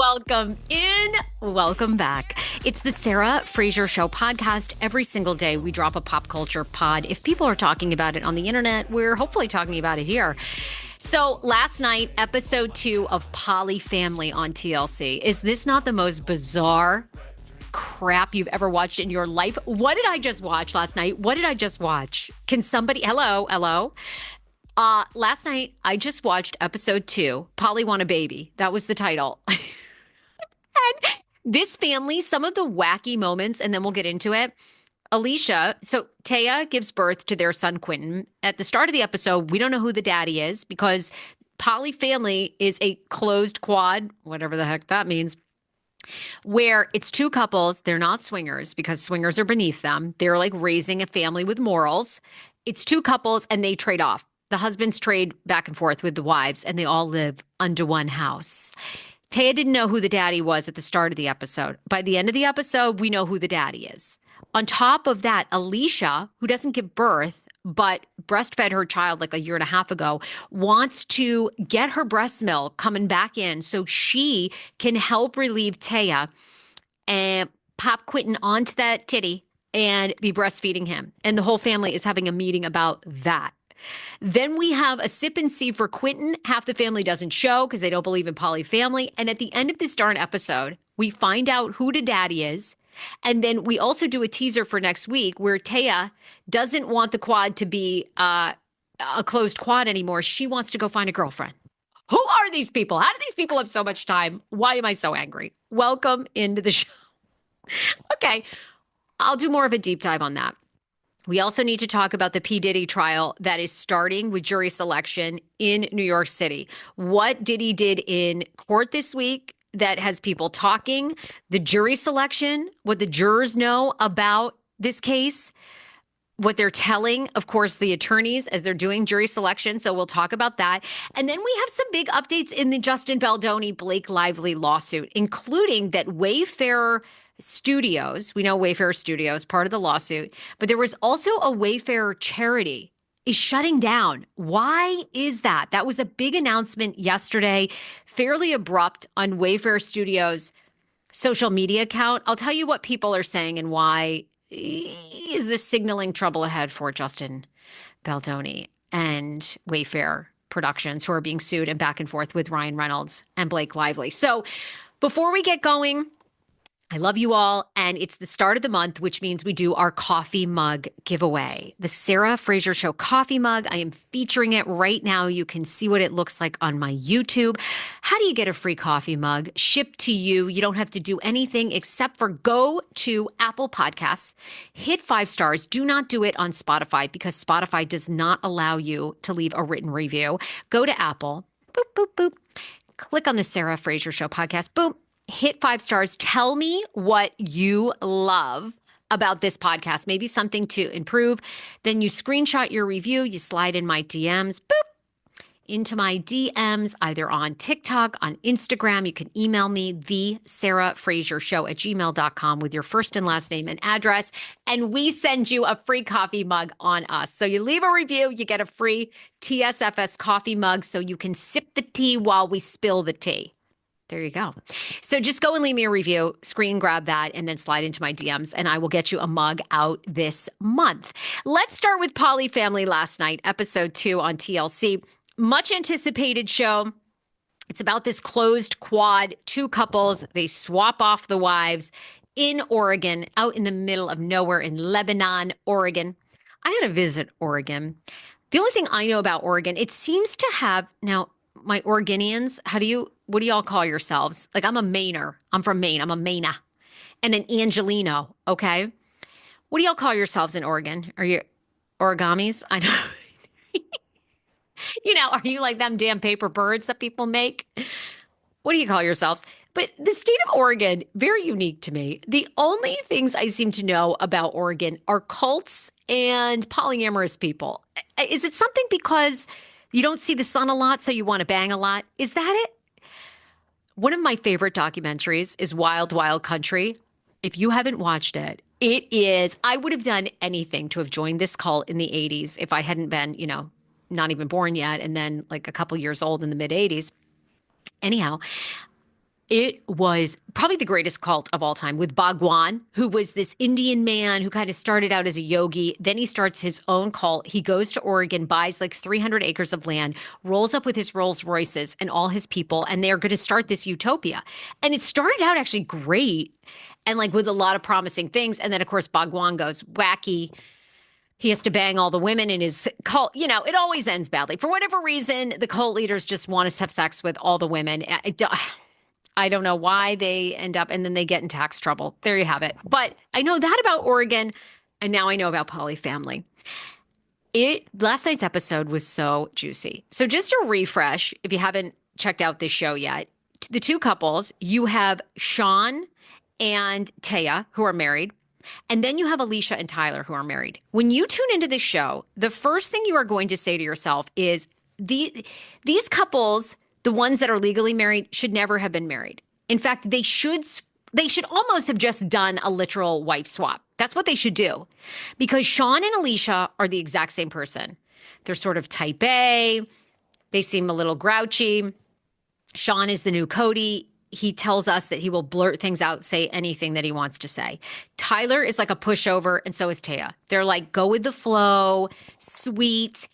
Welcome in. Welcome back. It's the Sarah Fraser Show podcast. Every single day we drop a pop culture pod. If people are talking about it on the internet, we're hopefully talking about it here. So last night, episode 2 of PolyFamily on TLC. Is this not the most bizarre crap you've ever watched in your life? What did I just watch last night? What did I just watch? Can somebody, hello? Last night, I just watched episode 2, Polly Want a Baby. That was the title. And this family, some of the wacky moments, and then we'll get into it. Alicia, so Taya gives birth to their son, Quentin. At the start of the episode, we don't know who the daddy is because PolyFamily is a closed quad, whatever the heck that means, where it's two couples. They're not swingers because swingers are beneath them. They're like raising a family with morals. It's two couples and they trade off. The husbands trade back and forth with the wives and they all live under one house. Taya didn't know who the daddy was at the start of the episode. By the end of the episode, we know who the daddy is. On top of that, Alicia, who doesn't give birth, but breastfed her child like a year and a half ago, wants to get her breast milk coming back in so she can help relieve Taya and pop Quentin onto that titty and be breastfeeding him. And the whole family is having a meeting about that. Then we have a sip and see for Quentin. Half the family doesn't show because they don't believe in PolyFamily. And at the end of this darn episode, we find out who the daddy is. And then we also do a teaser for next week where Taya doesn't want the quad to be a closed quad anymore. She wants to go find a girlfriend. Who are these people? How do these people have so much time? Why am I so angry? Welcome into the show. Okay, I'll do more of a deep dive on that. We also need to talk about the P Diddy trial that is starting with jury selection in New York City. What Diddy did in court this week that has people talking, the jury selection, what the jurors know about this case, what they're telling, of course, the attorneys as they're doing jury selection. So we'll talk about that. And then we have some big updates in the Justin Baldoni, Blake Lively lawsuit, including that Wayfarer Studios, we know Wayfarer Studios, part of the lawsuit, but there was also a Wayfarer charity is shutting down. Why is that? That was a big announcement yesterday, fairly abrupt on Wayfarer Studios' social media account. I'll tell you what people are saying and why. Is this signaling trouble ahead for Justin Baldoni and Wayfair Productions, who are being sued and back and forth with Ryan Reynolds and Blake Lively? So before we get going, I love you all, and it's the start of the month, which means we do our coffee mug giveaway. The Sarah Fraser Show coffee mug. I am featuring it right now. You can see what it looks like on my YouTube. How do you get a free coffee mug shipped to you? You don't have to do anything except for go to Apple Podcasts, hit 5 stars. Do not do it on Spotify because Spotify does not allow you to leave a written review. Go to Apple, boop, boop, boop. Click on the Sarah Fraser Show podcast, boom. Hit 5 stars. Tell me what you love about this podcast, maybe something to improve. Then you screenshot your review, you slide in my DMs, boop, into my DMs, either on TikTok, on Instagram. You can email me, thesarahfrasershow@gmail.com with your first and last name and address, and we send you a free coffee mug on us. So you leave a review, you get a free TSFS coffee mug so you can sip the tea while we spill the tea. There you go. So just go and leave me a review, screen grab that, and then slide into my DMs, and I will get you a mug out this month. Let's start with PolyFamily last night, episode 2 on TLC. Much anticipated show. It's about this closed quad, 2 couples. They swap off the wives in Oregon, out in the middle of nowhere in Lebanon, Oregon. I had to visit Oregon. The only thing I know about Oregon, it seems to have, now, my Oregonians, what do y'all call yourselves? Like, I'm a Mainer. I'm from Maine. I'm a Maina. And an Angelino, okay? What do y'all call yourselves in Oregon? Are you origamis? I know. Are you like them damn paper birds that people make? What do you call yourselves? But the state of Oregon, very unique to me. The only things I seem to know about Oregon are cults and polyamorous people. Is it something because you don't see the sun a lot, so you want to bang a lot? Is that it? One of my favorite documentaries is Wild Wild Country. If you haven't watched it, it is, I would have done anything to have joined this cult in the 80s if I hadn't been, not even born yet, and then like a couple years old in the mid 80s. Anyhow, It was probably the greatest cult of all time with Bhagwan, who was this Indian man who kind of started out as a yogi. Then he starts his own cult. He goes to Oregon, buys like 300 acres of land, rolls up with his Rolls Royces and all his people, and they're going to start this utopia. And it started out actually great and like with a lot of promising things. And then, of course, Bhagwan goes wacky. He has to bang all the women in his cult. You know, it always ends badly. For whatever reason, the cult leaders just want to have sex with all the women. I don't know why they end up, and then they get in tax trouble. There you have it. But I know that about Oregon, and now I know about PolyFamily. Last night's episode was so juicy. So just a refresh, if you haven't checked out this show yet, the two couples, you have Sean and Taya, who are married. And then you have Alicia and Tyler, who are married. When you tune into this show, the first thing you are going to say to yourself is these couples, the ones that are legally married, should never have been married. In fact, they should almost have just done a literal wife swap. That's what they should do. Because Sean and Alicia are the exact same person. They're sort of type A. They seem a little grouchy. Sean is the new Cody. He tells us that he will blurt things out, say anything that he wants to say. Tyler is like a pushover, and so is Taya. They're like, go with the flow, sweet,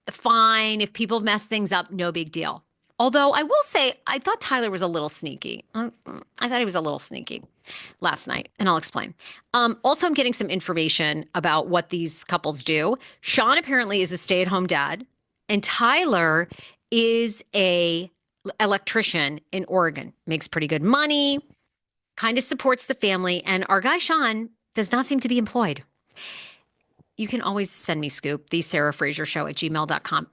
fine. If people mess things up, no big deal. Although I will say, I thought Tyler was a little sneaky. I thought he was a little sneaky last night, and I'll explain. Also, I'm getting some information about what these couples do. Sean apparently is a stay-at-home dad, and Tyler is a electrician in Oregon, makes pretty good money, kind of supports the family, and our guy Sean does not seem to be employed. You can always send me scoop, the Sarah Fraser Show at gmail.com.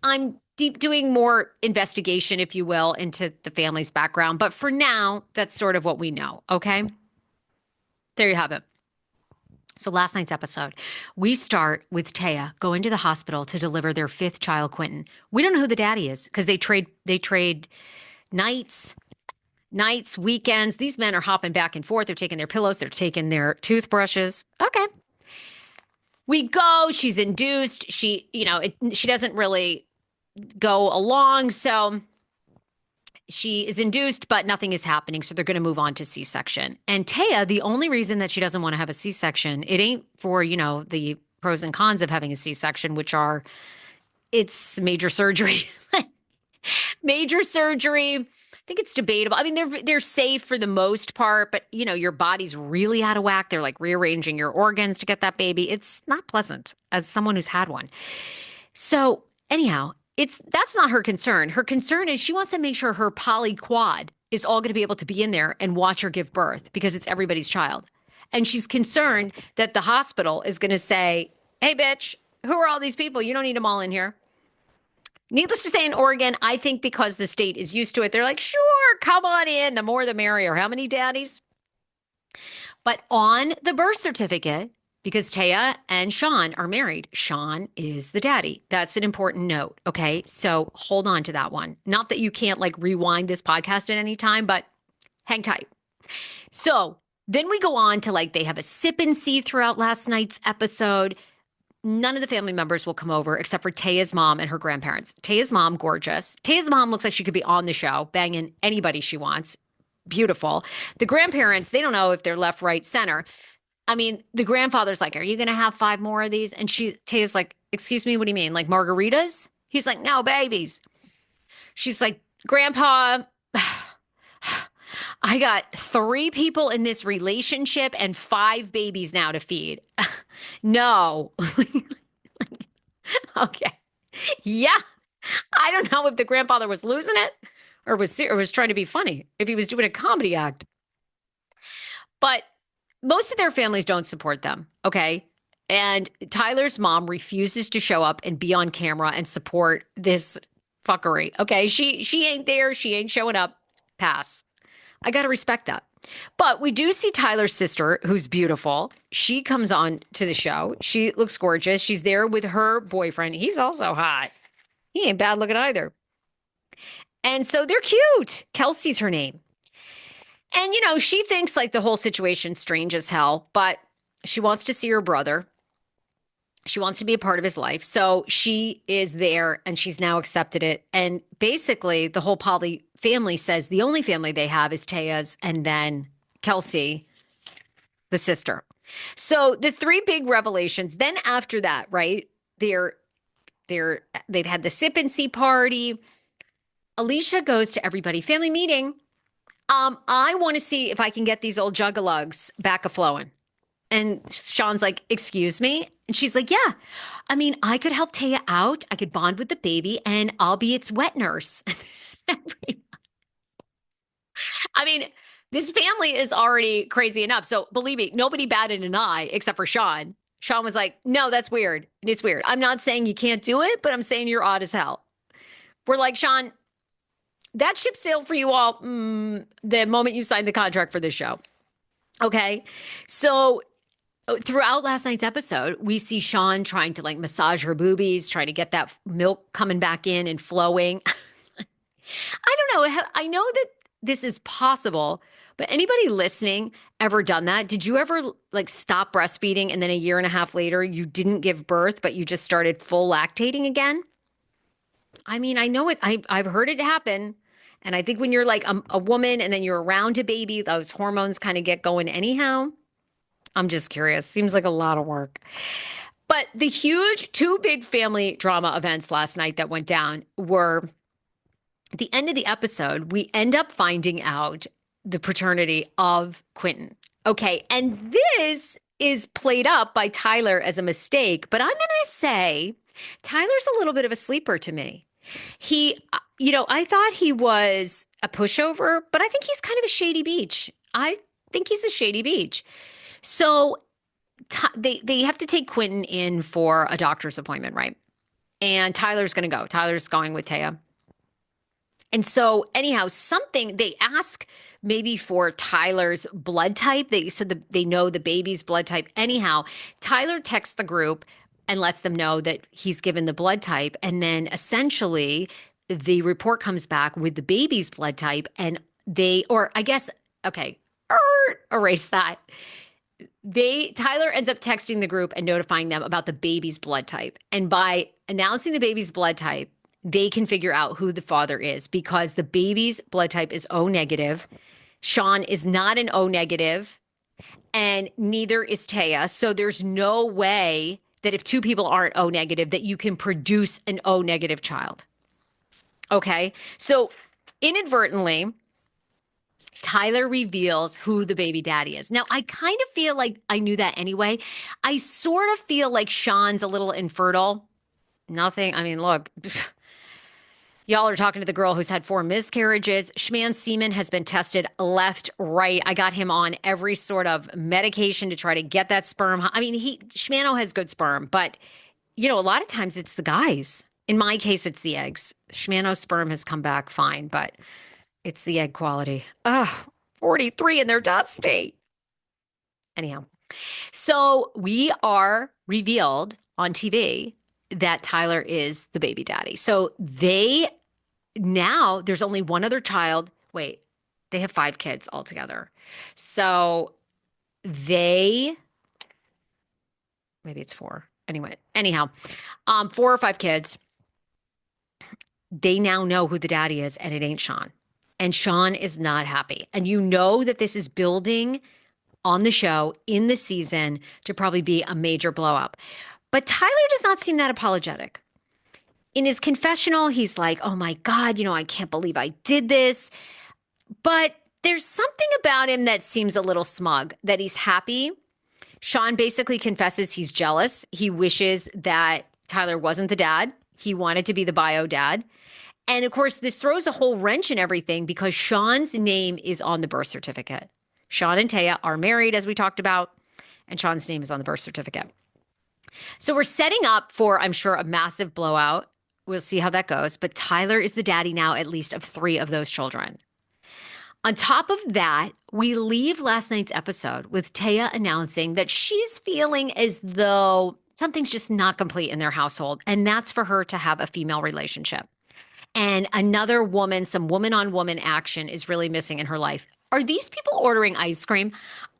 I'm doing more investigation, if you will, into the family's background, but for now, that's sort of what we know, okay? There you have it. So last night's episode, we start with Taya going to the hospital to deliver their fifth child, Quentin. We don't know who the daddy is because they trade nights, weekends. These men are hopping back and forth. They're taking their pillows. They're taking their toothbrushes. Okay. We go. She's induced. She doesn't really go along. So she is induced, but nothing is happening. So they're going to move on to C-section. And Taya, the only reason that she doesn't want to have a C-section, it ain't for, the pros and cons of having a C-section, which are, it's major surgery. Major surgery. I think it's debatable. I mean, they're safe for the most part, but your body's really out of whack. They're like rearranging your organs to get that baby. It's not pleasant as someone who's had one. So anyhow, that's not her concern. Her concern is she wants to make sure her poly quad is all going to be able to be in there and watch her give birth because it's everybody's child. And she's concerned that the hospital is going to say, hey, bitch, who are all these people? You don't need them all in here. Needless to say, in Oregon, I think because the state is used to it, they're like, sure, come on in. The more the merrier. How many daddies? But on the birth certificate, because Taya and Sean are married, Sean is the daddy. That's an important note. Okay. So hold on to that one. Not that you can't like rewind this podcast at any time, but hang tight. So then we go on to like, they have a sip and see throughout last night's episode. None of the family members will come over except for Taya's mom and her grandparents. Taya's mom, gorgeous. Taya's mom looks like she could be on the show, banging anybody she wants. Beautiful. The grandparents, they don't know if they're left, right, center. I mean, the grandfather's like, are you going to have 5 more of these? And Taya's like, excuse me, what do you mean? Like margaritas? He's like, no, babies. She's like, Grandpa, I got 3 people in this relationship and 5 babies now to feed. No. Okay. Yeah. I don't know if the grandfather was losing it or was trying to be funny, if he was doing a comedy act. But most of their families don't support them, okay? And Tyler's mom refuses to show up and be on camera and support this fuckery, okay? She ain't there. She ain't showing up. Pass. I got to respect that. But we do see Tyler's sister, who's beautiful. She comes on to the show. She looks gorgeous. She's there with her boyfriend. He's also hot. He ain't bad looking either. And so they're cute. Kelsey's her name. And, she thinks like the whole situation's strange as hell, but she wants to see her brother. She wants to be a part of his life. So she is there and she's now accepted it. And basically the whole poly family says the only family they have is Taya's and then Kelsey, the sister. So the three big revelations. Then after that, right? They're they've had the sip and see party. Alicia goes to everybody family meeting. I want to see if I can get these old juggalugs back a flowing. And Sean's like, excuse me? And she's like, yeah. I mean, I could help Taya out. I could bond with the baby and I'll be its wet nurse. I mean, this family is already crazy enough. So believe me, nobody batted an eye except for Sean. Sean was like, no, that's weird. It's weird. I'm not saying you can't do it, but I'm saying you're odd as hell. We're like, Sean, that ship sailed for you all the moment you signed the contract for this show. Okay. So throughout last night's episode, we see Sean trying to like massage her boobies, trying to get that milk coming back in and flowing. I don't know. I know that this is possible, but anybody listening ever done that? Did you ever like stop breastfeeding and then a year and a half later you didn't give birth, but you just started full lactating again? I mean, I know it. I've heard it happen. And I think when you're like a woman and then you're around a baby, those hormones kind of get going anyhow. I'm just curious. Seems like a lot of work. But the huge two big family drama events last night that went down were at the end of the episode, we end up finding out the paternity of Quentin. Okay. And this is played up by Tyler as a mistake, but I'm going to say Tyler's a little bit of a sleeper to me. I thought he was a pushover, but I think he's kind of a shady beach. I think he's a shady beach. So they have to take Quentin in for a doctor's appointment, right? And Tyler's going to go. Tyler's going with Taya. And so anyhow, they ask maybe for Tyler's blood type. They know the baby's blood type. Anyhow, Tyler texts the group and lets them know that he's given the blood type. And then essentially the report comes back with the baby's blood type and erase that. Tyler ends up texting the group and notifying them about the baby's blood type. And by announcing the baby's blood type, they can figure out who the father is because the baby's blood type is O negative. Sean is not an O negative and neither is Taya. So there's no way that if two people aren't O negative, that you can produce an O negative child. Okay. So inadvertently, Tyler reveals who the baby daddy is. Now, I kind of feel like I knew that anyway. I sort of feel like Sean's a little infertile. Nothing. I mean, look, y'all are talking to the girl who's had 4 miscarriages. Schman's semen has been tested left, right. I got him on every sort of medication to try to get that sperm. I mean, Schmano has good sperm, but, a lot of times it's the guys. In my case, it's the eggs. Schmano's sperm has come back fine, but it's the egg quality. 43 and they're dusty. Anyhow, so we are revealed on TV that Tyler is the baby daddy. So there's only one other child. Wait, they have 5 kids altogether. So maybe it's 4. Anyhow, 4 or 5 kids. They now know who the daddy is and it ain't Sean. And Sean is not happy. And you know that this is building on the show in the season to probably be a major blow up. But Tyler does not seem that apologetic. In his confessional, he's like, oh my God, I can't believe I did this. But there's something about him that seems a little smug, that he's happy. Sean basically confesses he's jealous. He wishes that Tyler wasn't the dad. He wanted to be the bio dad. And of course, this throws a whole wrench in everything because Sean's name is on the birth certificate. Sean and Taya are married, as we talked about, and Sean's name is on the birth certificate. So we're setting up for, I'm sure, a massive blowout. We'll see how that goes. But Tyler is the daddy now, at least of 3 of those children. On top of that, we leave last night's episode with Taya announcing that she's feeling as though something's just not complete in their household. And that's for her to have a female relationship. And another woman, some woman-on-woman action is really missing in her life. Are these people ordering ice cream?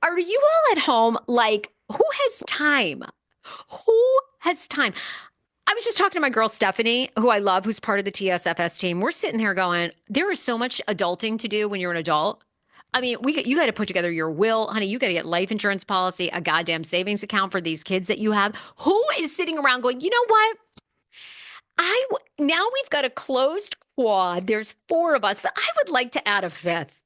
Are you all at home like, who has time? Who has time? I was just talking to my girl Stephanie, who I love, who's part of the TSFS team. We're sitting here going, there is so much adulting to do when you're an adult. I mean, you got to put together your will, honey. You got to get life insurance policy, a goddamn savings account for these kids that you have. Who is sitting around going, you know what? Now we've got a closed quad. There's four of us, but I would like to add a fifth.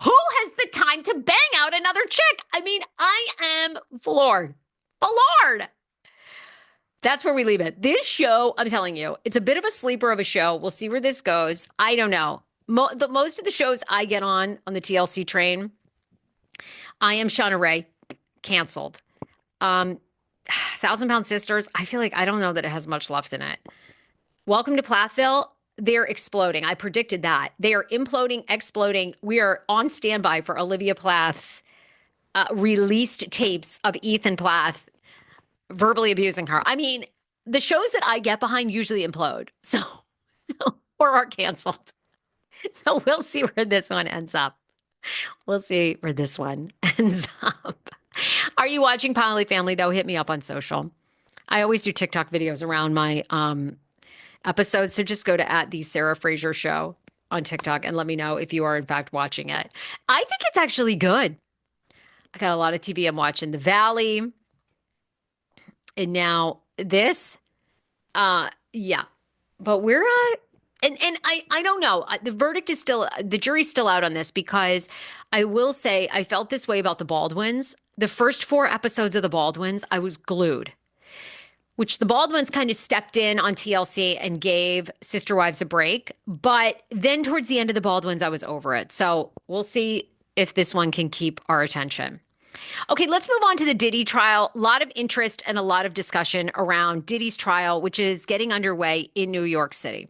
Who has the time to bang out another chick? I mean, I am floored. Floored. That's where we leave it. This show, I'm telling you, it's a bit of a sleeper of a show. We'll see where this goes. I don't know. Most of the shows I get on the TLC train, I Am Shauna Ray, canceled. 1,000 Pound Sisters, I feel like I don't know that it has much left in it. Welcome to Plathville, they're exploding. I predicted that. They are imploding, exploding. We are on standby for Olivia Plath's released tapes of Ethan Plath verbally abusing her. I mean, the shows that I get behind usually implode, so or are canceled. So we'll see where this one ends up. We'll see where this one ends up. Are you watching PolyFamily, though? Hit me up on social. I always do TikTok videos around my episodes, so just go to @the Sarah Fraser Show on TikTok and let me know if you are in fact watching it. I think it's actually good. I got a lot of TV I'm watching. The Valley, and now this. Yeah, but we're and I don't know. The verdict is still, the jury's still out on this, because I will say I felt this way about the Baldwins. The first 4 episodes of the Baldwins, I was glued, which the Baldwins kind of stepped in on TLC and gave Sister Wives a break. But then towards the end of the Baldwins, I was over it. So we'll see if this one can keep our attention. Okay, let's move on to the Diddy trial. A lot of interest and a lot of discussion around Diddy's trial, which is getting underway in New York City.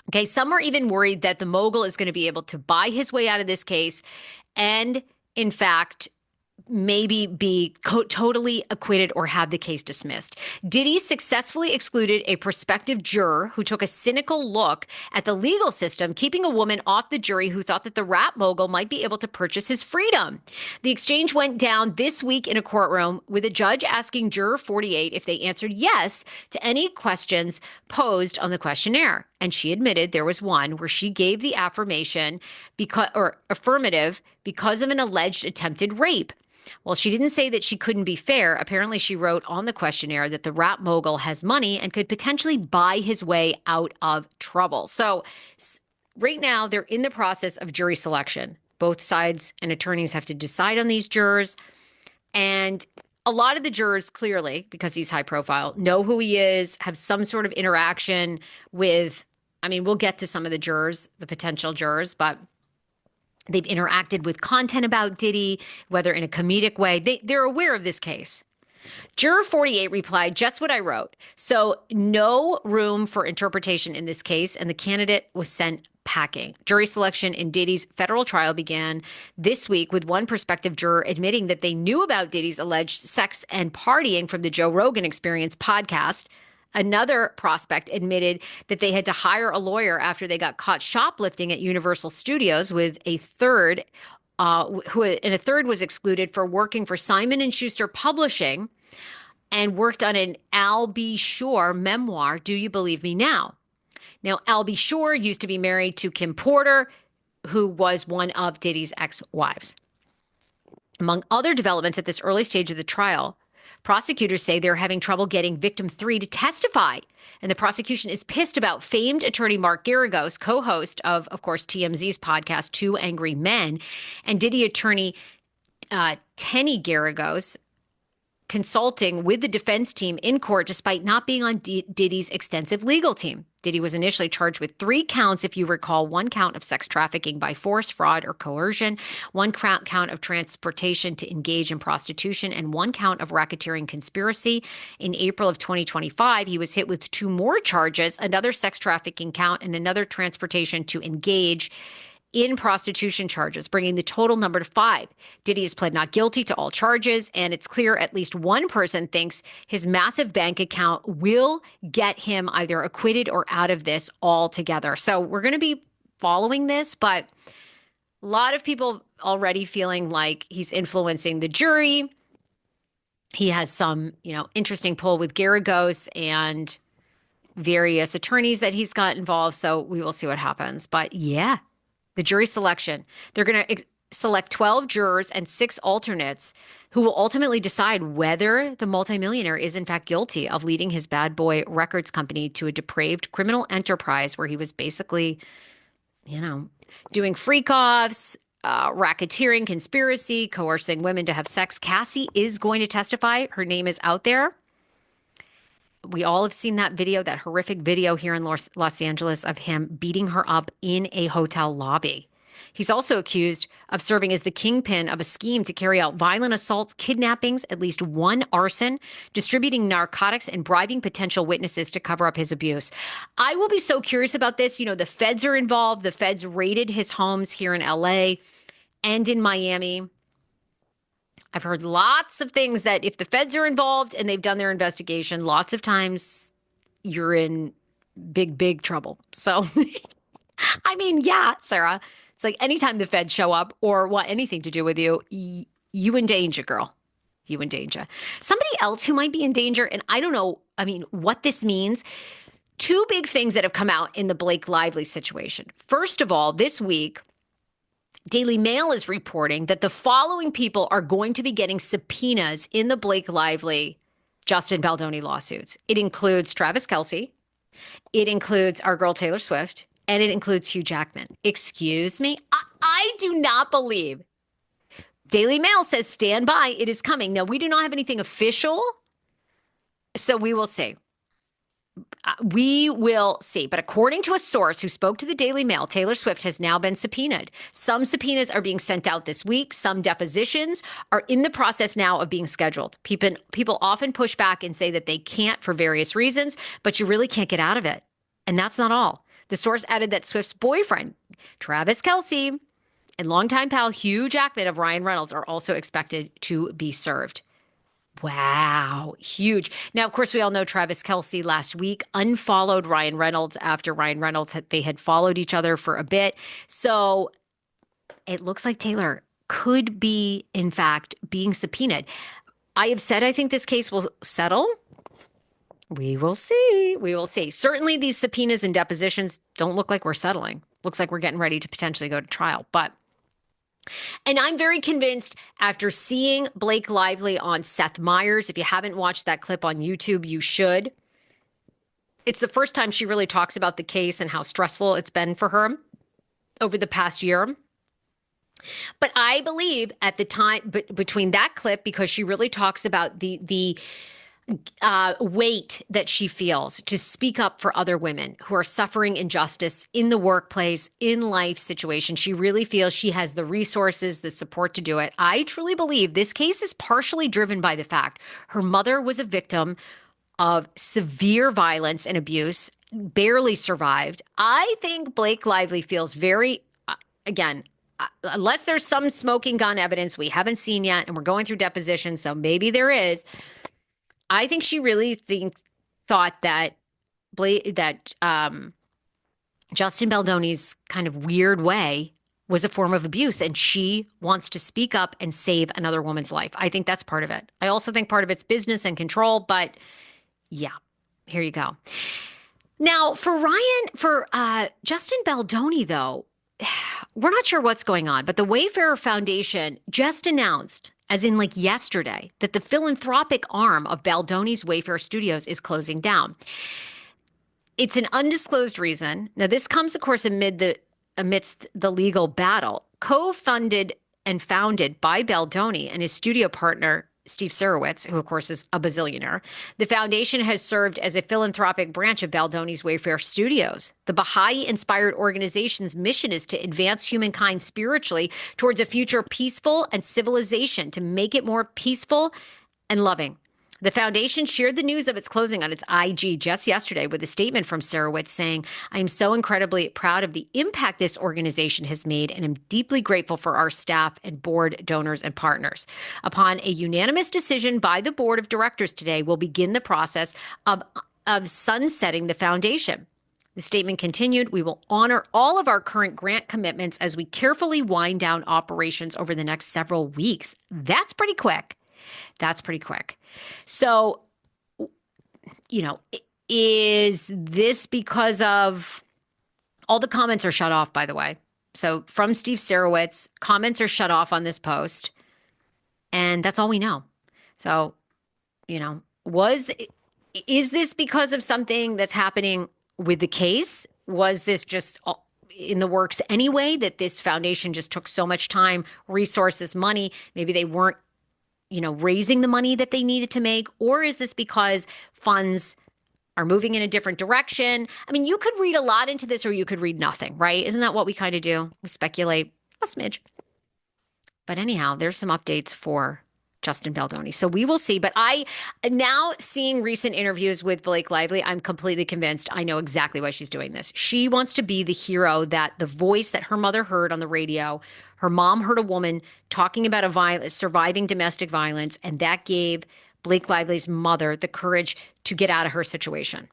Okay, some are even worried that the mogul is going to be able to buy his way out of this case and, in fact, maybe be totally acquitted or have the case dismissed. Diddy successfully excluded a prospective juror who took a cynical look at the legal system, keeping a woman off the jury who thought that the rap mogul might be able to purchase his freedom. The exchange went down this week in a courtroom, with a judge asking juror 48 if they answered yes to any questions posed on the questionnaire. And she admitted there was one where she gave the affirmative because of an alleged attempted rape. Well, she didn't say that she couldn't be fair. Apparently, she wrote on the questionnaire that the rap mogul has money and could potentially buy his way out of trouble. So right now, they're in the process of jury selection. Both sides and attorneys have to decide on these jurors. And a lot of the jurors, clearly, because he's high profile, know who he is, have some sort of interaction with, I mean, we'll get to some of the jurors, the potential jurors, but they've interacted with content about Diddy, whether in a comedic way. They're aware of this case. Juror 48 replied, just what I wrote. So no room for interpretation in this case, and the candidate was sent packing. Jury selection in Diddy's federal trial began this week with one prospective juror admitting that they knew about Diddy's alleged sex and partying from the Joe Rogan Experience podcast. Another prospect admitted that they had to hire a lawyer after they got caught shoplifting at Universal Studios, with a third a third was excluded for working for Simon & Schuster Publishing and worked on an Al B. Shore memoir, Do You Believe Me Now? Now, Al B. Shore used to be married to Kim Porter, who was one of Diddy's ex-wives. Among other developments at this early stage of the trial, prosecutors say they're having trouble getting victim 3 to testify. And the prosecution is pissed about famed attorney Mark Garagos, co-host of course, TMZ's podcast, Two Angry Men, and Diddy attorney Tenny Garagos, consulting with the defense team in court despite not being on Diddy's extensive legal team. Diddy was initially charged with 3 counts, if you recall: 1 count of sex trafficking by force, fraud, or coercion, 1 count of transportation to engage in prostitution, and 1 count of racketeering conspiracy. In April of 2025, he was hit with 2 more charges, another sex trafficking count and another transportation to engage in prostitution charges, bringing the total number to 5. Diddy has pled not guilty to all charges, and it's clear at least one person thinks his massive bank account will get him either acquitted or out of this altogether. So we're going to be following this, but a lot of people already feeling like he's influencing the jury. He has some, interesting pull with Garagos and various attorneys that he's got involved. So we will see what happens. But yeah, the jury selection. They're going to select 12 jurors and 6 alternates who will ultimately decide whether the multimillionaire is in fact guilty of leading his bad boy records company to a depraved criminal enterprise where he was basically, doing freak-offs, racketeering, conspiracy, coercing women to have sex. Cassie is going to testify. Her name is out there. We all have seen that video, that horrific video here in Los Angeles of him beating her up in a hotel lobby. He's also accused of serving as the kingpin of a scheme to carry out violent assaults, kidnappings, at least one arson, distributing narcotics, and bribing potential witnesses to cover up his abuse. I will be so curious about this. The feds are involved. The feds raided his homes here in LA and in Miami. I've heard lots of things that if the feds are involved and they've done their investigation, lots of times you're in big, big trouble. So, yeah, Sarah, it's like anytime the feds show up or want anything to do with you, you in danger, girl. You in danger. Somebody else who might be in danger, and I don't know, what this means. 2 big things that have come out in the Blake Lively situation. First of all, this week, Daily Mail is reporting that the following people are going to be getting subpoenas in the Blake Lively, Justin Baldoni lawsuits. It includes Travis Kelce. It includes our girl Taylor Swift. And it includes Hugh Jackman. Excuse me? I do not believe. Daily Mail says, stand by. It is coming. Now, we do not have anything official, so we will see. We will see. But according to a source who spoke to the Daily Mail, Taylor Swift has now been subpoenaed. Some subpoenas are being sent out this week. Some depositions are in the process now of being scheduled. People often push back and say that they can't for various reasons, but you really can't get out of it. And that's not all. The source added that Swift's boyfriend, Travis Kelce, and longtime pal Hugh Jackman of Ryan Reynolds are also expected to be served. Wow, huge. Now, of course, we all know Travis Kelce last week unfollowed Ryan Reynolds after Ryan Reynolds they had followed each other for a bit. So it looks like Taylor could be, in fact, being subpoenaed. I have said I think this case will settle. We will see. We will see. Certainly these subpoenas and depositions don't look like we're settling. Looks like we're getting ready to potentially go to trial. And I'm very convinced after seeing Blake Lively on Seth Meyers. If you haven't watched that clip on YouTube, you should. It's the first time she really talks about the case and how stressful it's been for her over the past year. But I believe at the time, between that clip, because she really talks about the weight that she feels to speak up for other women who are suffering injustice in the workplace, in life situation. She really feels she has the resources, the support to do it. I truly believe this case is partially driven by the fact her mother was a victim of severe violence and abuse, barely survived. I think Blake Lively feels very, again, unless there's some smoking gun evidence we haven't seen yet, and we're going through depositions, so maybe there is. I think she really thought that Justin Baldoni's kind of weird way was a form of abuse, and she wants to speak up and save another woman's life. I think that's part of it. I also think part of it's business and control, but yeah, here you go. Now, for Justin Baldoni, though, we're not sure what's going on, but the Wayfarer Foundation just announced, as in like yesterday, that the philanthropic arm of Baldoni's Wayfarer Studios is closing down. It's an undisclosed reason. Now, this comes, of course, amidst the legal battle, co-funded and founded by Baldoni and his studio partner, Steve Sarowitz, who, of course, is a bazillionaire. The foundation has served as a philanthropic branch of Baldoni's Wayfarer Studios. The Baha'i-inspired organization's mission is to advance humankind spiritually towards a future peaceful and civilization, to make it more peaceful and loving. The foundation shared the news of its closing on its IG just yesterday with a statement from Sarowitz saying, "I am so incredibly proud of the impact this organization has made and am deeply grateful for our staff and board donors and partners. Upon a unanimous decision by the board of directors today, we'll begin the process of sunsetting the foundation." The statement continued, "We will honor all of our current grant commitments as we carefully wind down operations over the next several weeks." That's pretty quick. That's pretty quick. So, is this because of all the comments are shut off, by the way. So from Steve Sarowitz, comments are shut off on this post. And that's all we know. So, is this because of something that's happening with the case? Was this just in the works anyway, that this foundation just took so much time, resources, money? Maybe they weren't, raising the money that they needed to make? Or is this because funds are moving in a different direction? I mean, you could read a lot into this or you could read nothing, right? Isn't that what we kind of do? We speculate a smidge. But anyhow, there's some updates for Justin Baldoni. So we will see. But I now seeing recent interviews with Blake Lively, I'm completely convinced I know exactly why she's doing this. She wants to be the hero, that the voice that her mother heard on the radio. Her mom heard a woman talking about surviving domestic violence, and that gave Blake Lively's mother the courage to get out of her situation.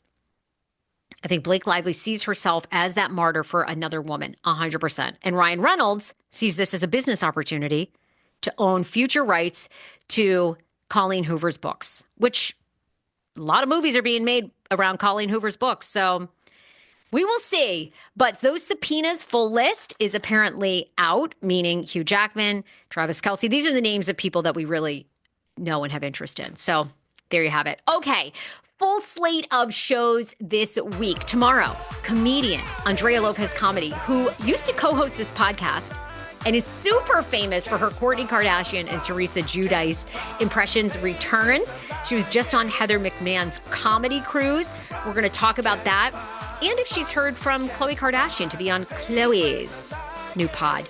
I think Blake Lively sees herself as that martyr for another woman, 100%. And Ryan Reynolds sees this as a business opportunity to own future rights to Colleen Hoover's books, which a lot of movies are being made around Colleen Hoover's books. So we will see. But those subpoenas, full list, is apparently out, meaning Hugh Jackman, Travis Kelce. These are the names of people that we really know and have interest in. So there you have it. Okay. Full slate of shows this week. Tomorrow, comedian Andrea Lopez Comedy, who used to co-host this podcast and is super famous for her Kourtney Kardashian and Teresa Giudice impressions, returns. She was just on Heather McMahon's comedy cruise. We're going to talk about that. And if she's heard from Khloe Kardashian to be on Khloe's new pod.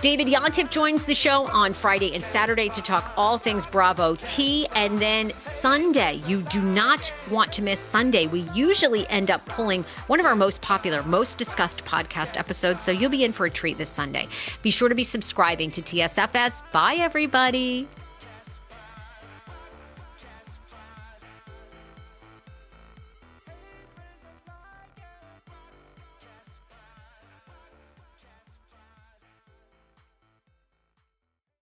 David Yontef joins the show on Friday and Saturday to talk all things Bravo T. And then Sunday, you do not want to miss Sunday. We usually end up pulling one of our most popular, most discussed podcast episodes. So you'll be in for a treat this Sunday. Be sure to be subscribing to TSFS. Bye, everybody.